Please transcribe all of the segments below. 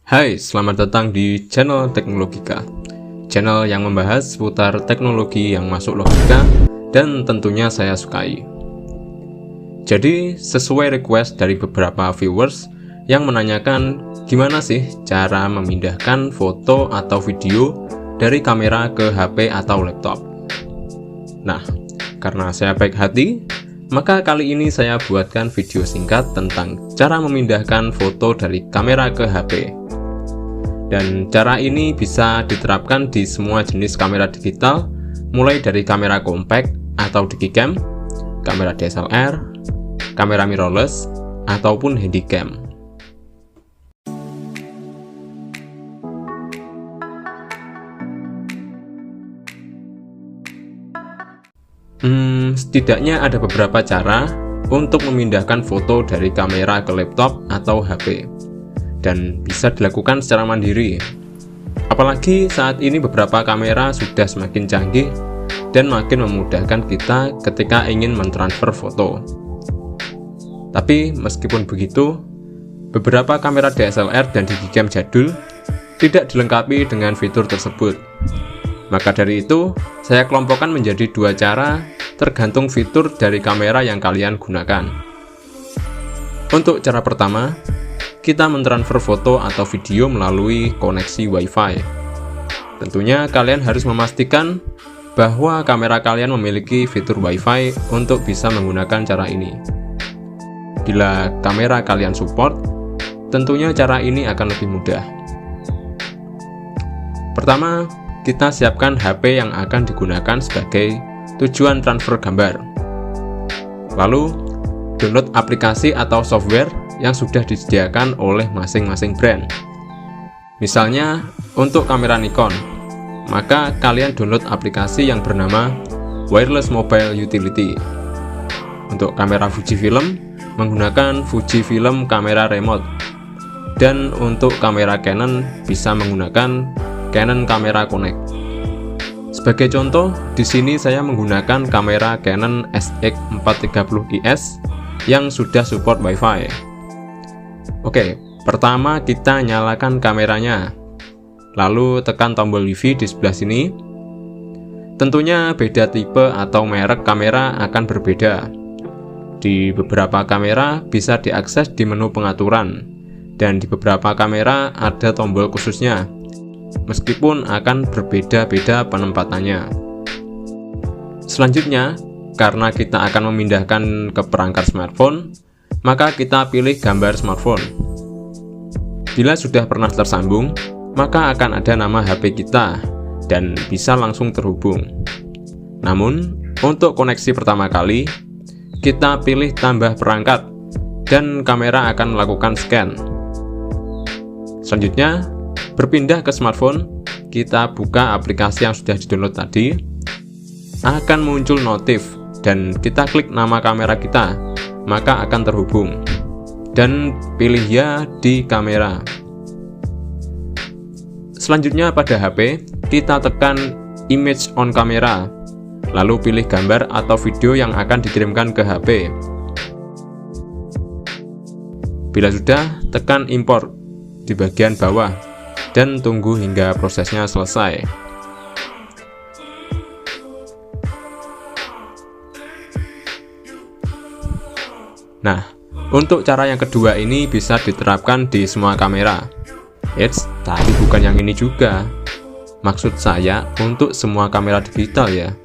Hai, selamat datang di channel Teknologika. Channel yang membahas seputar teknologi yang masuk logika dan tentunya saya sukai. Jadi, sesuai request dari beberapa viewers yang menanyakan gimana sih cara memindahkan foto atau video dari kamera ke HP atau laptop. Nah, karena saya baik hati, maka kali ini saya buatkan video singkat tentang cara memindahkan foto dari kamera ke HP. Dan cara ini bisa diterapkan di semua jenis kamera digital, mulai dari kamera compact atau digicam, kamera DSLR, kamera mirrorless, ataupun handycam. Setidaknya ada beberapa cara untuk memindahkan foto dari kamera ke laptop atau HP, dan bisa dilakukan secara mandiri. Apalagi saat ini beberapa kamera sudah semakin canggih dan makin memudahkan kita ketika ingin mentransfer foto. Tapi meskipun begitu, beberapa kamera DSLR dan digicam jadul tidak dilengkapi dengan fitur tersebut. Maka dari itu, saya kelompokkan menjadi dua cara tergantung fitur dari kamera yang kalian gunakan. Untuk cara pertama, kita mentransfer foto atau video melalui koneksi Wi-Fi. Tentunya kalian harus memastikan bahwa kamera kalian memiliki fitur Wi-Fi untuk bisa menggunakan cara ini. Bila kamera kalian support, tentunya cara ini akan lebih mudah. Pertama, kita siapkan HP yang akan digunakan sebagai tujuan transfer gambar. Lalu, download aplikasi atau software yang sudah disediakan oleh masing-masing brand. Misalnya, untuk kamera Nikon, maka kalian download aplikasi yang bernama Wireless Mobile Utility. Untuk kamera Fujifilm, menggunakan Fujifilm Camera Remote. Dan untuk kamera Canon, bisa menggunakan Canon Camera Connect. Sebagai contoh, di sini saya menggunakan kamera Canon SX430IS yang sudah support Wi-Fi. Oke, pertama kita nyalakan kameranya, lalu tekan tombol Wi-Fi di sebelah sini. Tentunya beda tipe atau merek kamera akan berbeda. Di beberapa kamera bisa diakses di menu pengaturan, dan di beberapa kamera ada tombol khususnya, meskipun akan berbeda-beda penempatannya. Selanjutnya, karena kita akan memindahkan ke perangkat smartphone, maka kita pilih gambar smartphone. Bila sudah pernah tersambung, maka akan ada nama HP kita dan bisa langsung terhubung. Namun, untuk koneksi pertama kali, kita pilih tambah perangkat dan kamera akan melakukan scan. Selanjutnya, berpindah ke smartphone, kita buka aplikasi yang sudah di-download tadi, akan muncul notif dan kita klik nama kamera kita, maka akan terhubung, dan pilih ya di kamera. Selanjutnya pada HP, kita tekan image on camera, lalu pilih gambar atau video yang akan dikirimkan ke HP. Bila sudah, tekan import di bagian bawah dan tunggu hingga prosesnya selesai. Nah, untuk cara yang kedua ini bisa diterapkan di semua kamera. Tapi bukan yang ini juga. Maksud saya untuk semua kamera digital ya.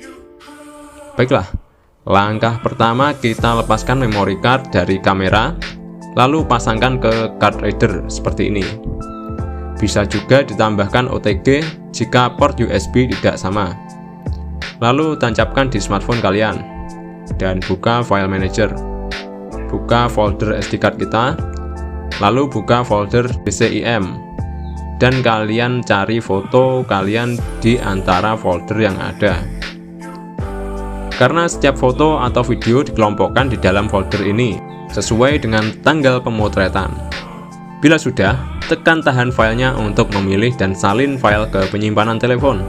Baiklah, langkah pertama kita lepaskan memory card dari kamera, lalu pasangkan ke card reader seperti ini. Bisa juga ditambahkan OTG jika port USB tidak sama. Lalu tancapkan di smartphone kalian dan buka file manager. Buka folder SD card kita, lalu buka folder DCIM, dan kalian cari foto kalian di antara folder yang ada. Karena setiap foto atau video dikelompokkan di dalam folder ini sesuai dengan tanggal pemotretan. Bila sudah, tekan tahan filenya untuk memilih dan salin file ke penyimpanan telepon.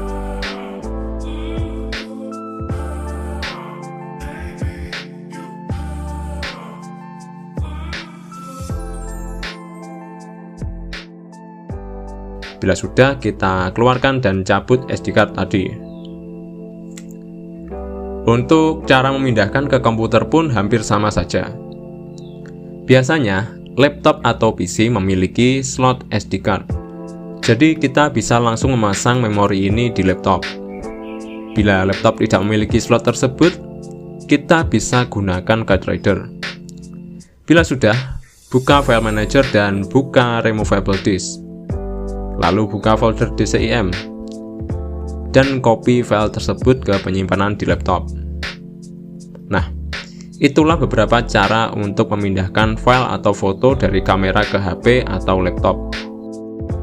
Bila sudah, kita keluarkan dan cabut SD card tadi. Untuk cara memindahkan ke komputer pun hampir sama saja. Biasanya, laptop atau PC memiliki slot SD card. Jadi kita bisa langsung memasang memori ini di laptop. Bila laptop tidak memiliki slot tersebut, kita bisa gunakan card reader. Bila sudah, buka file manager dan buka removable disk. Lalu buka folder DCIM dan copy file tersebut ke penyimpanan di laptop. Nah, itulah beberapa cara untuk memindahkan file atau foto dari kamera ke HP atau laptop.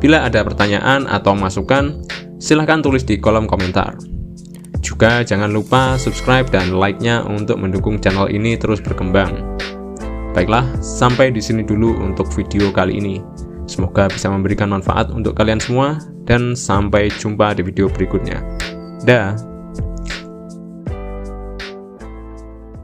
Bila ada pertanyaan atau masukan, silahkan tulis di kolom komentar. Juga jangan lupa subscribe dan like-nya untuk mendukung channel ini terus berkembang. Baiklah, sampai di sini dulu untuk video kali ini. Semoga bisa memberikan manfaat untuk kalian semua, dan sampai jumpa di video berikutnya. Dah.